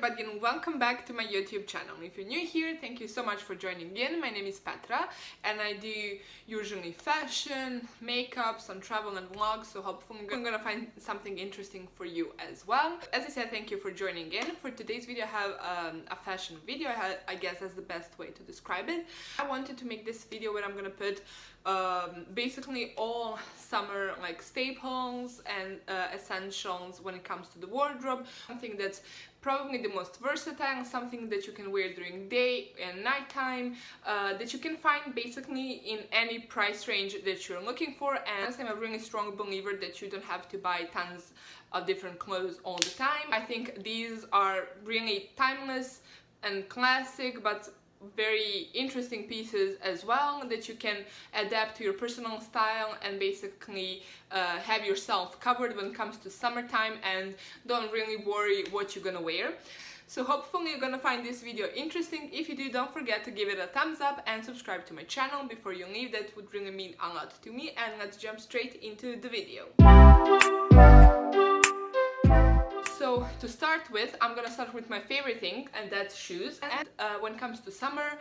everybody and welcome back to my YouTube channel. If you're new here, thank you so much for joining in. My name is Petra and I do usually fashion, makeup, some travel and vlogs, so hopefully I'm gonna find something interesting for you as well. As I said, thank you for joining in. For today's video I have a fashion video. I guess that's the best way to describe it. I wanted to make this video where I'm gonna put basically all summer like staples and essentials when it comes to the wardrobe. Something that's probably the most versatile, something that you can wear during day and nighttime, that you can find basically in any price range that you're looking for. And I'm a really strong believer that you don't have to buy tons of different clothes all the time. I think these are really timeless and classic but very interesting pieces as well that you can adapt to your personal style and basically have yourself covered when it comes to summertime and don't really worry what you're gonna wear. So hopefully you're gonna find this video interesting. If you do, don't forget to give it a thumbs up and subscribe to my channel before you leave. That would really mean a lot to me. And let's jump straight into the video. So to start with, I'm gonna start with my favorite thing, and that's shoes. And when it comes to summer,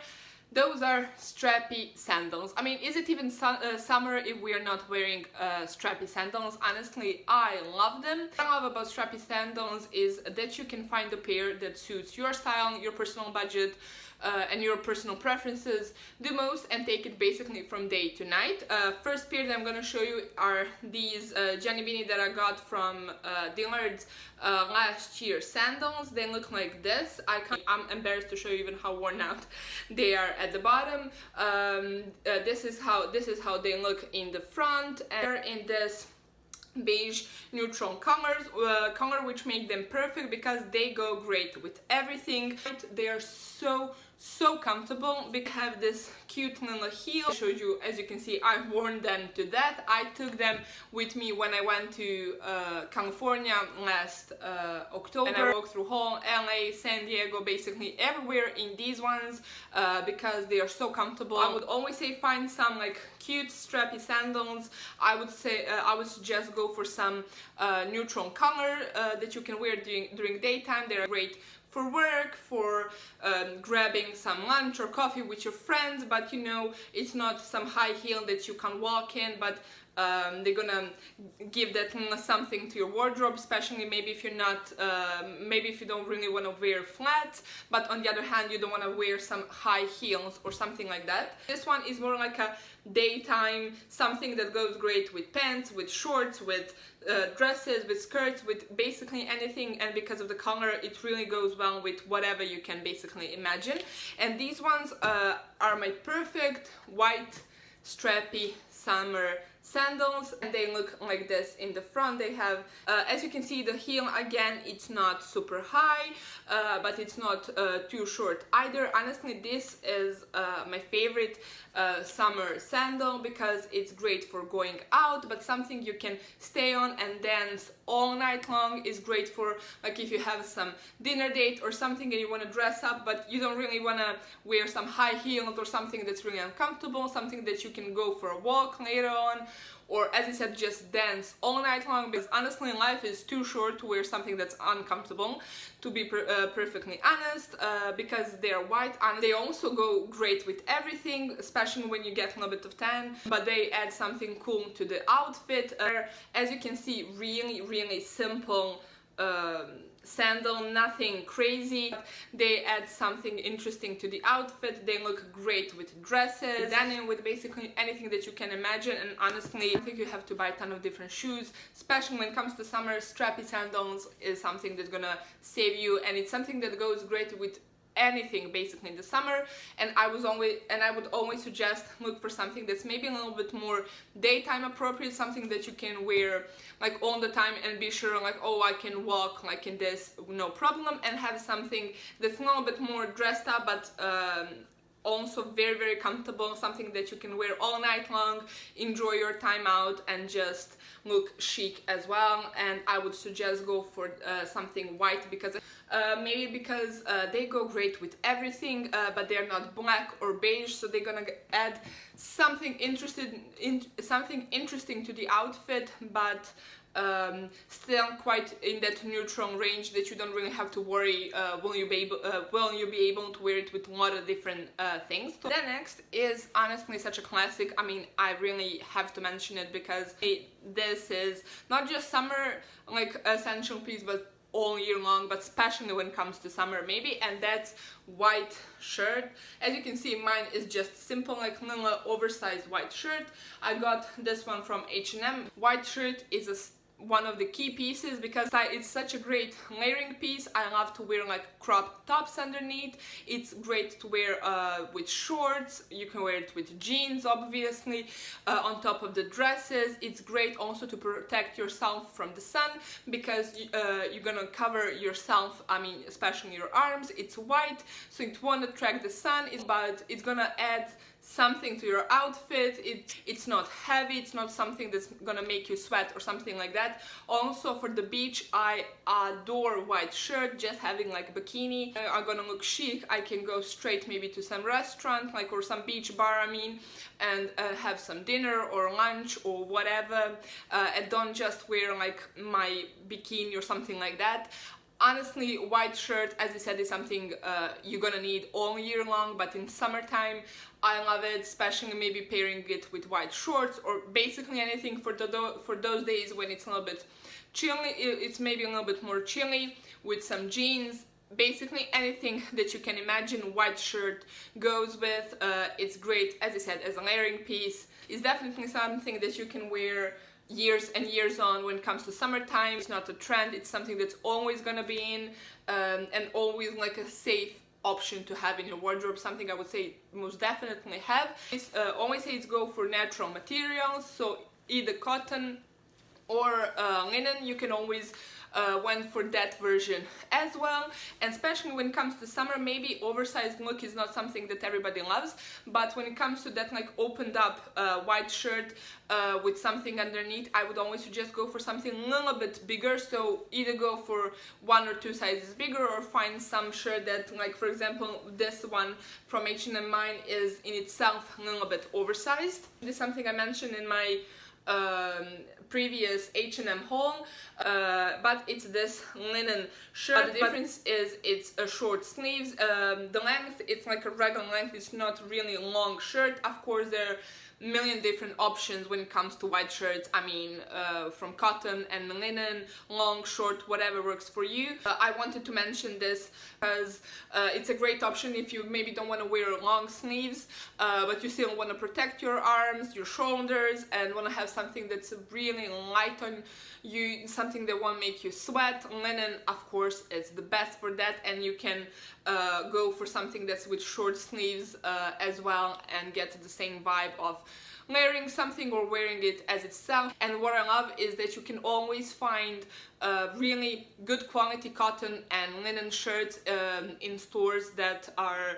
those are strappy sandals. I mean, is it even summer if we are not wearing strappy sandals? Honestly, I love them. What I love about strappy sandals is that you can find a pair that suits your style, your personal budget, and your personal preferences the most, and take it basically from day to night. First pair that I'm gonna show you are these Gianni Vini that I got from Dillard's last year sandals. They look like this. I'm embarrassed to show you even how worn out they are at the bottom. This is how they look in the front, and they're in this beige neutral color, which make them perfect because they go great with everything. They are so comfortable. They have this cute little heel. I showed you, as you can see, I've worn them to death. I took them with me when I went to California last October, and I walked through whole LA, San Diego, basically everywhere in these ones because they are so comfortable. I would always say find some like cute strappy sandals. I would suggest go for some neutral color that you can wear during daytime. They're great for work, for grabbing some lunch or coffee with your friends, but you know, it's not some high heel that you can walk in, but they're gonna give that something to your wardrobe, especially maybe if you're not, maybe if you don't really want to wear flats, but on the other hand, you don't want to wear some high heels or something like that. This one is more like a daytime, something that goes great with pants, with shorts, with dresses, with skirts, with basically anything, and because of the color, it really goes well with whatever you can basically imagine. And these ones are my perfect white strappy summer sandals, and they look like this in the front. They have, as you can see, the heel, again, it's not super high, but it's not too short either. Honestly, this is my favorite summer sandal because it's great for going out, but something you can stay on and dance all night long. Is great for like if you have some dinner date or something and you want to dress up, but you don't really want to wear some high heels or something that's really uncomfortable, something that you can go for a walk later on, or as I said, just dance all night long, because honestly life is too short to wear something that's uncomfortable, to be perfectly honest, because they're white, and they also go great with everything, especially when you get a little bit of tan, but they add something cool to the outfit. As you can see, really simple sandal, nothing crazy. They add something interesting to the outfit. They look great with dresses, denim, with basically anything that you can imagine. And honestly, I think you have to buy a ton of different shoes, especially when it comes to summer. Strappy sandals is something that's gonna save you, and it's something that goes great with anything basically in the summer. And I would always suggest look for something that's maybe a little bit more daytime appropriate, something that you can wear like all the time and be sure like, oh, I can walk like in this no problem, and have something that's a little bit more dressed up but also very comfortable, something that you can wear all night long, enjoy your time out, and just look chic as well. And I would suggest go for something white, because maybe because they go great with everything, but they're not black or beige, so they're gonna add something interesting to the outfit, but still quite in that neutral range that you don't really have to worry will you be able to wear it with a lot of different things. So then next is honestly such a classic. I mean, I really have to mention it because this is not just summer like essential piece, but all year long, but especially when it comes to summer maybe, and that's white shirt. As you can see, mine is just simple, like little oversized white shirt. I got this one from H&M. White shirt is one of the key pieces because it's such a great layering piece. I love to wear like crop tops underneath. It's great to wear with shorts. You can wear it with jeans, obviously, on top of the dresses. It's great also to protect yourself from the sun because you're gonna cover yourself, I mean, especially your arms. It's white, so it won't attract the sun, but it's gonna add something to your outfit. It's not heavy, it's not something that's gonna make you sweat or something like that. Also for the beach, I adore white shirt. Just having like a bikini, I'm gonna look chic. I can go straight maybe to some restaurant, like, or some beach bar, I mean, and have some dinner or lunch or whatever, and don't just wear like my bikini or something like that. Honestly, white shirt, as I said, is something you're gonna need all year long, but in summertime, I love it, especially maybe pairing it with white shorts or basically anything for those days when it's a little bit chilly. It's maybe a little bit more chilly with some jeans. Basically anything that you can imagine, white shirt goes with. It's great, as I said, as a layering piece. It's definitely something that you can wear years and years on when it comes to summertime. It's not a trend, it's something that's always gonna be in, and always like a safe option to have in your wardrobe. Something I would say most definitely have. Always say it's go for natural materials, so either cotton or linen. You can always went for that version as well. And especially when it comes to summer, maybe oversized look is not something that everybody loves, but when it comes to that like opened up white shirt with something underneath, I would always suggest go for something a little bit bigger. So either go for 1 or 2 sizes bigger, or find some shirt that, like for example this one from H&M, mine is in itself a little bit oversized. This is something I mentioned in my previous H&M haul, but it's this linen shirt. But the difference is it's a short sleeves. The length, it's like a regular length, it's not really a long shirt. Of course, there are a million different options when it comes to white shirts. I mean, from cotton and linen, long, short, whatever works for you. I wanted to mention this because it's a great option if you maybe don't want to wear long sleeves, but you still want to protect your arms, your shoulders, and want to have something that's really light on you, something that won't make you sweat. Linen, of course, is the best for that, and you can go for something that's with short sleeves as well and get the same vibe of layering something or wearing it as itself. And what I love is that you can always find really good quality cotton and linen shirts in stores that are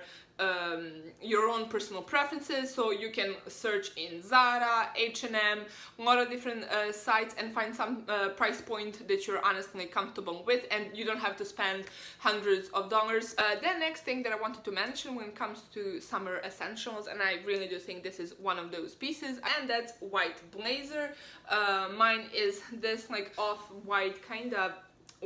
your own personal preferences. So you can search in Zara, H&M, a lot of different sites, and find some price point that you're honestly comfortable with, and you don't have to spend hundreds of dollars. The next thing that I wanted to mention when it comes to summer essentials, and I really do think this is one of those pieces, and that's white blazer. Mine is this like off-white kind of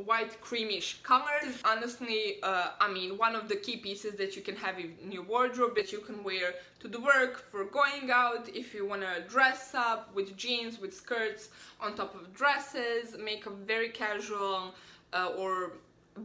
white creamish color. This is honestly I mean, one of the key pieces that you can have in your wardrobe, that you can wear to the work, for going out, if you want to dress up with jeans, with skirts on top of dresses, make a very casual or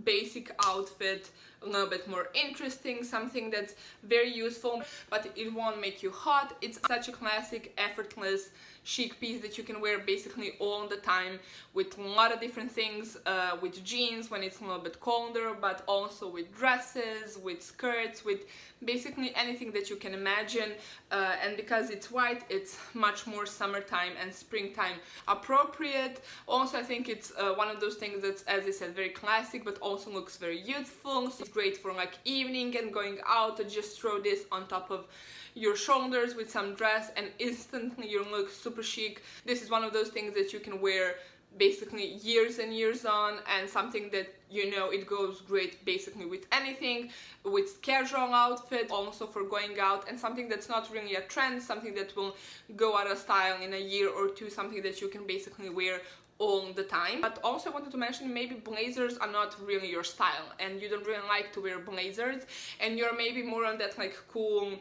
basic outfit a little bit more interesting, something that's very useful, but it won't make you hot. It's such a classic, effortless, chic piece that you can wear basically all the time with a lot of different things, with jeans when it's a little bit colder, but also with dresses, with skirts, with basically anything that you can imagine. And because it's white, it's much more summertime and springtime appropriate. Also, I think it's one of those things that's, as I said, very classic, but also looks very youthful. So it's great for like evening and going out, to just throw this on top of your shoulders with some dress and instantly you look super chic. This is one of those things that you can wear basically years and years on, and something that, you know, it goes great basically with anything, with casual outfit, also for going out, and something that's not really a trend, something that will go out of style in a year or two, something that you can basically wear all the time. But also I wanted to mention, maybe blazers are not really your style and you don't really like to wear blazers and you're maybe more on that like cool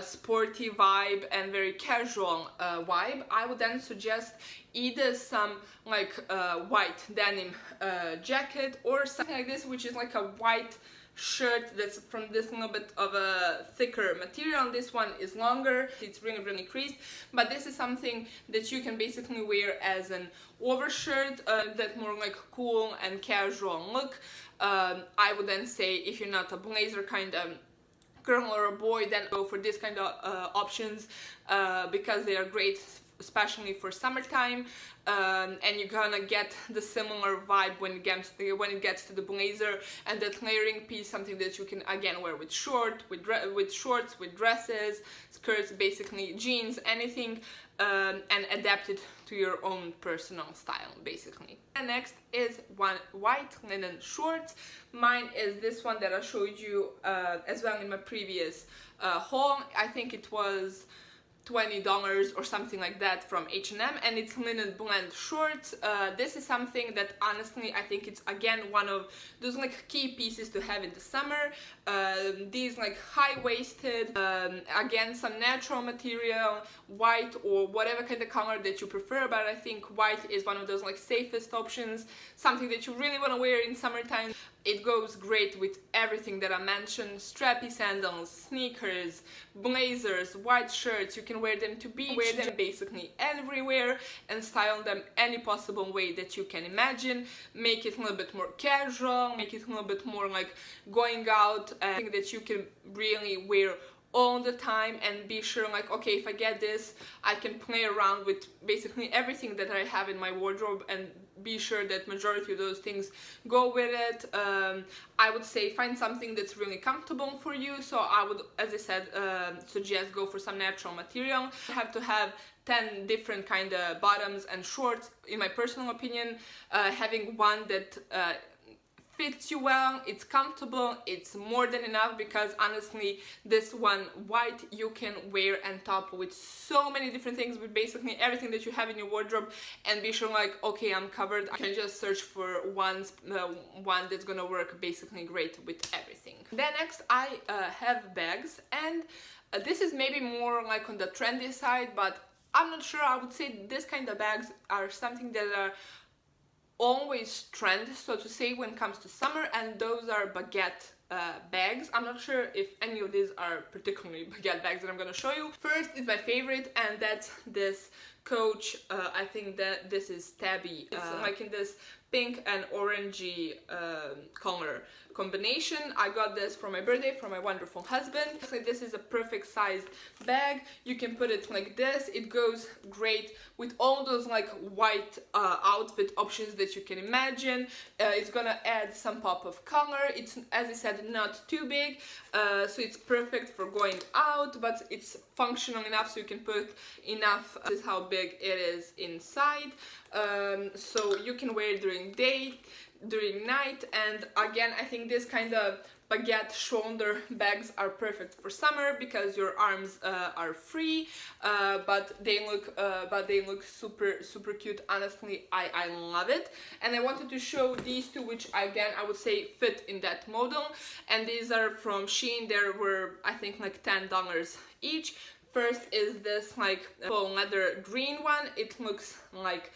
sporty vibe and very casual vibe. I would then suggest either some like white denim jacket or something like this, which is like a white shirt that's from this little bit of a thicker material. This one is longer, it's really creased, but this is something that you can basically wear as an overshirt, that more like cool and casual look. I would then say, if you're not a blazer kind of girl or a boy, then go for this kind of options, because they are great especially for summertime, and you're gonna get the similar vibe when it gets to the blazer, and that layering piece, something that you can again wear with shorts, with dresses, skirts, basically jeans, anything, and adapt it to your own personal style basically. And next is one white linen shorts. Mine is this one that I showed you as well in my previous haul. I think it was $20 or something like that from H&M, and it's linen blend shorts. This is something that honestly I think it's again one of those like key pieces to have in the summer. These like high-waisted, again some natural material, white or whatever kind of color that you prefer, but I think white is one of those like safest options, something that you really want to wear in summertime. It goes great with everything that I mentioned: strappy sandals, sneakers, blazers, white shirts. You can wear them to beach, wear them basically everywhere and style them any possible way that you can imagine. Make it a little bit more casual, make it a little bit more like going out, and that you can really wear all the time and be sure like, okay, if I get this, I can play around with basically everything that I have in my wardrobe and be sure that majority of those things go with it. I would say find something that's really comfortable for you. So I would, as I said, suggest go for some natural material. You have to have 10 different kind of bottoms and shorts, in my personal opinion. Having one that fits you well, it's comfortable, it's more than enough, because honestly this one white you can wear and top with so many different things, with basically everything that you have in your wardrobe, and be sure like, okay, I'm covered. I can just search for one that's gonna work basically great with everything. Then next I have bags, and this is maybe more like on the trendy side, but I'm not sure. I would say this kind of bags are something that are always trend, so to say, when it comes to summer, and those are Baguette bags. I'm not sure if any of these are particularly Baguette bags that I'm gonna show you. First is my favorite, and that's this Coach, I think that this is Tabby. It's like in this pink and orangey color combination. I got this for my birthday from my wonderful husband. So this is a perfect sized bag. You can put it like this. It goes great with all those like white outfit options that you can imagine. It's gonna add some pop of color. It's, as I said, not too big, so it's perfect for going out, but it's functional enough so you can put enough. This is how big it is inside, so you can wear it during day, during night. And again, I think this kind of Baguette shoulder bags are perfect for summer because your arms are free, but they look super cute. Honestly, I love it, and I wanted to show these two, which again I would say fit in that model, and these are from Shein. There were, I think, like $10 each. First is this like faux leather green one. It looks like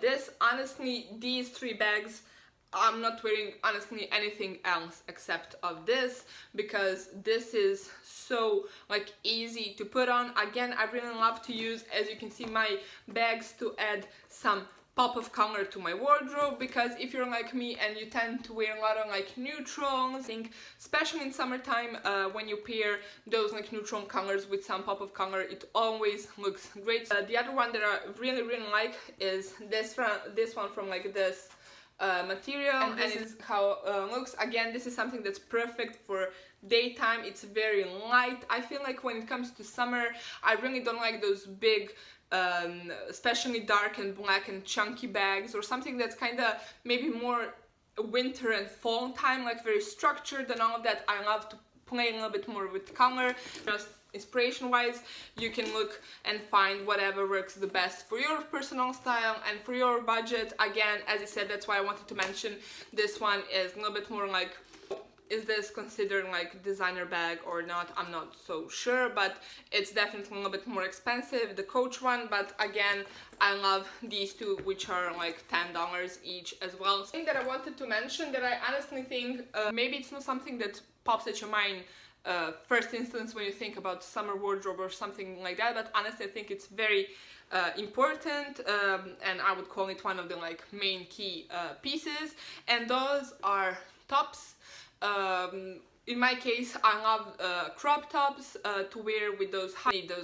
this. Honestly, these three bags, I'm not wearing honestly anything else except of this, because this is so like easy to put on. Again, I really love to use, as you can see, my bags to add some pop of color to my wardrobe, because if you're like me and you tend to wear a lot of like neutrals, I think especially in summertime, when you pair those like neutral colors with some pop of color, it always looks great. The other one that I really like is this one from like this material, and this is how it looks. Again, this is something that's perfect for daytime. It's very light. I feel like when it comes to summer, I really don't like those big especially dark and black and chunky bags, or something that's kind of maybe more winter and fall time, like very structured and all of that. I love to play a little bit more with color. Just inspiration wise, you can look and find whatever works the best for your personal style and for your budget. Again, as I said, that's why I wanted to mention this one is a little bit more like, is this considered like designer bag or not? I'm not so sure, but it's definitely a little bit more expensive, the Coach one. But again, I love these two, which are like $10 each as well. The thing that I wanted to mention that I honestly think maybe it's not something that pops at your mind first instance when you think about summer wardrobe or something like that, but honestly I think it's very important, and I would call it one of the like main key pieces, and those are tops. In my case, I love crop tops to wear with those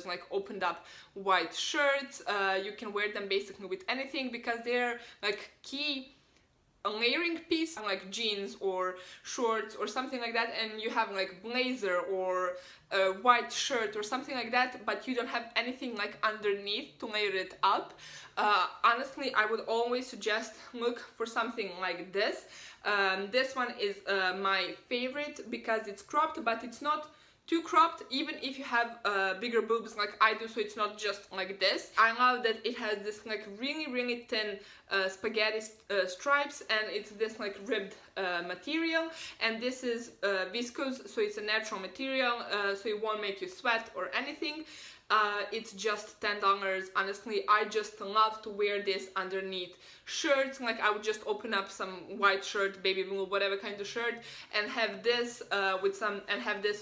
like opened up white shirts. You can wear them basically with anything because they're like key layering piece, like jeans or shorts or something like that, and you have like blazer or a white shirt or something like that, but you don't have anything like underneath to layer it up. Honestly, I would always suggest look for something like this. This one is my favorite because it's cropped, but it's not too cropped, even if you have bigger boobs like I do, so it's not just like this. I love that it has this like really thin spaghetti stripes, and it's this like ribbed material, and this is viscose, so it's a natural material, so it won't make you sweat or anything. It's just $10. Honestly, I just love to wear this underneath shirts. Like I would just open up some white shirt, baby blue, whatever kind of shirt, and have this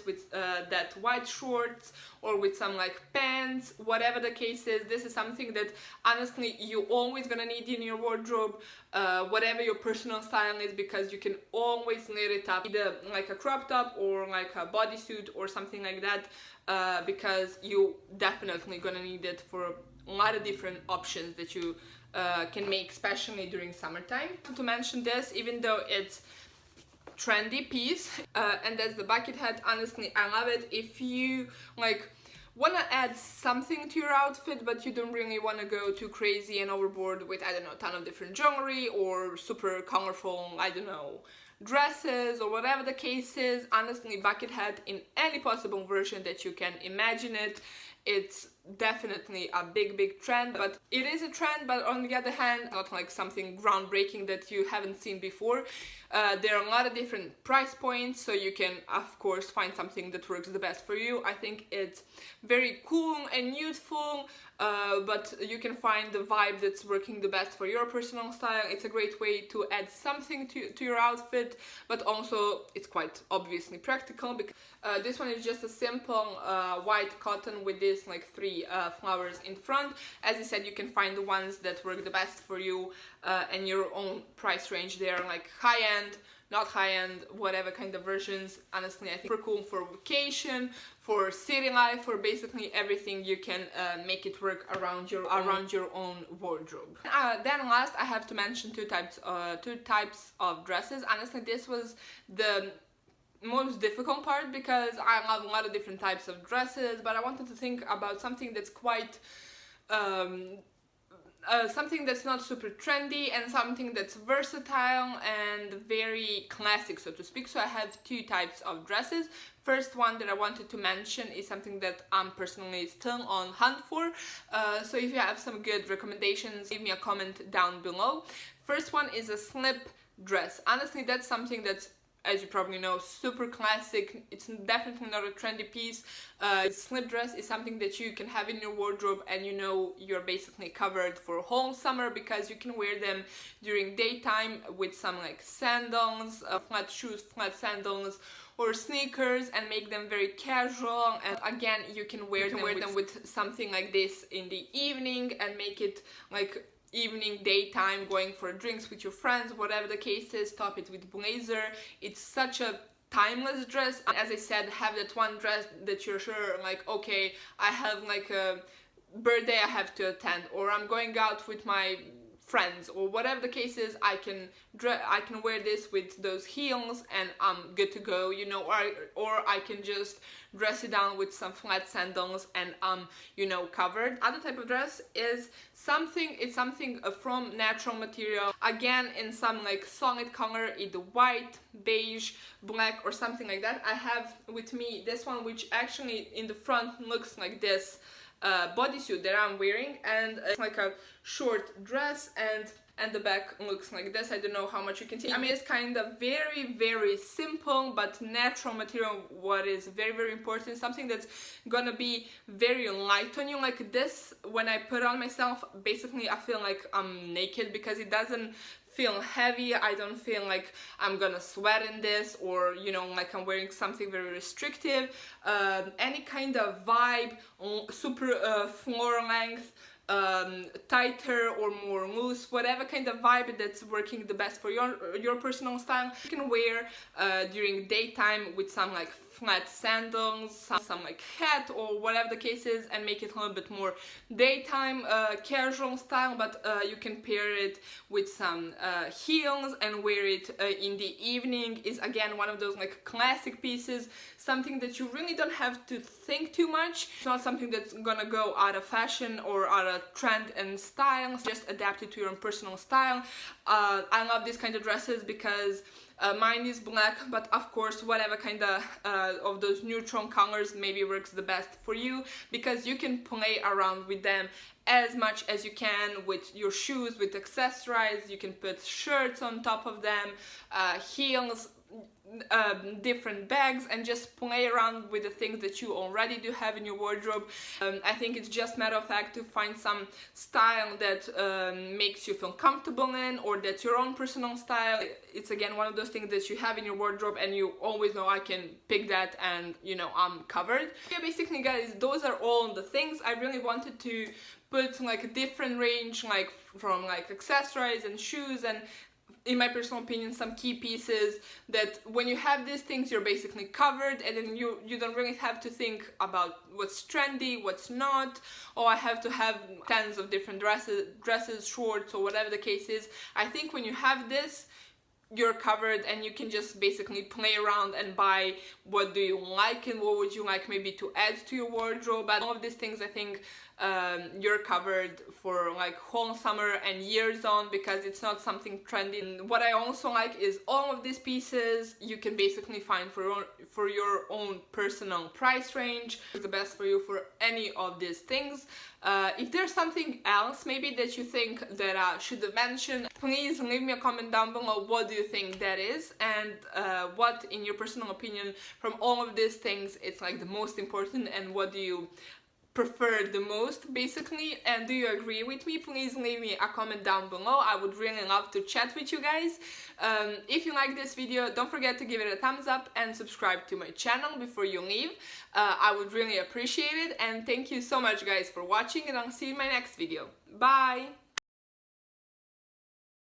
with that white shorts, or with some like pants, whatever the case is. This is something that honestly you always gonna need in your wardrobe, whatever your personal style is, because you can always layer it up, either like a crop top or like a bodysuit or something like that, because you definitely gonna need it for a lot of different options that you can make, especially during summertime. To mention this, even though it's trendy piece, and that's the Buckethead. Honestly, I love it. If you like want to add something to your outfit, but you don't really want to go too crazy and overboard with, I don't know, a ton of different jewelry or super colorful, I don't know, dresses or whatever the case is, honestly, Buckethead in any possible version that you can imagine it, it's definitely a big trend. But it is a trend, but on the other hand, not like something groundbreaking that you haven't seen before. There are a lot of different price points, so you can of course find something that works the best for you. I think it's very cool and youthful, but you can find the vibe that's working the best for your personal style. It's a great way to add something to your outfit, but also it's quite obviously practical, because this one is just a simple white cotton with this like 3 flowers in front. As I said, you can find the ones that work the best for you and your own price range. They are like high-end, not high-end, whatever kind of versions. Honestly, I think super cool for vacation, for city life, for basically everything. You can make it work around your own wardrobe. Then last, I have to mention two types of dresses. Honestly, this was the most difficult part because I love a lot of different types of dresses, but I wanted to think about something that's quite something that's not super trendy and something that's versatile and very classic, so to speak. So I have two types of dresses. First one that I wanted to mention is something that I'm personally still on hunt for, so if you have some good recommendations, leave me a comment down below. First one is a slip dress. Honestly, that's something that's, as you probably know, super classic. It's definitely not a trendy piece. Slip dress is something that you can have in your wardrobe, and you know you're basically covered for a whole summer, because you can wear them during daytime with some like sandals, flat shoes, flat sandals, or sneakers, and make them very casual. And again, you can wear them with something like this in the evening and make it like evening, daytime, going for drinks with your friends, whatever the case is. Top it with blazer. It's such a timeless dress. As I said, have that one dress that you're sure like, okay, I have like a birthday I have to attend, or I'm going out with my friends or whatever the case is. I can wear this with those heels and I'm good to go, you know, or I can just dress it down with some flat sandals and you know, covered. Other type of dress is something from natural material, again in some like solid color, either white, beige, black or something like that. I have with me this one, which actually in the front looks like this bodysuit that I'm wearing, and it's like a short dress, and the back looks like this. I don't know how much you can see. I mean, it's kind of very simple but natural material. What is very important, something that's gonna be very light on you. Like this, when I put on myself, basically I feel like I'm naked because it doesn't feel heavy. I don't feel like I'm gonna sweat in this, or you know, like I'm wearing something very restrictive. Any kind of vibe, super floor length, tighter or more loose, whatever kind of vibe that's working the best for your personal style. You can wear during daytime with some like flat sandals, some like hat or whatever the case is, and make it a little bit more daytime casual style. But you can pair it with some heels and wear it in the evening. Is again one of those like classic pieces, something that you really don't have to think too much. It's not something that's gonna go out of fashion or out of trend and style. Just adapt it to your own personal style. I love these kind of dresses because mine is black, but of course whatever kind of those neutral colors maybe works the best for you, because you can play around with them as much as you can with your shoes, with accessories. You can put shirts on top of them, heels, different bags, and just play around with the things that you already do have in your wardrobe. I think it's just matter of fact to find some style that makes you feel comfortable in, or that's your own personal style. It's again one of those things that you have in your wardrobe and you always know, I can pick that and you know, I'm covered. Yeah, basically guys, those are all the things. I really wanted to put like a different range, like from like accessories and shoes, and in my personal opinion, some key pieces that when you have these things, you're basically covered, and then you don't really have to think about what's trendy, what's not, or I have to have tons of different dresses, shorts, or whatever the case is. I think when you have this, you're covered, and you can just basically play around and buy what do you like and what would you like maybe to add to your wardrobe. But all of these things, I think you're covered for like whole summer and years on, because it's not something trendy. And what I also like is all of these pieces you can basically find for your own personal price range. It's the best for you for any of these things. If there's something else maybe that you think that I should have mentioned, please leave me a comment down below. What do you think that is, and what in your personal opinion from all of these things it's like the most important, and what do you prefer the most basically, and do you agree with me? Please leave me a comment down below. I would really love to chat with you guys. If you like this video, don't forget to give it a thumbs up and subscribe to my channel before you leave. I would really appreciate it, and thank you so much guys for watching, and I'll see you in my next video. Bye!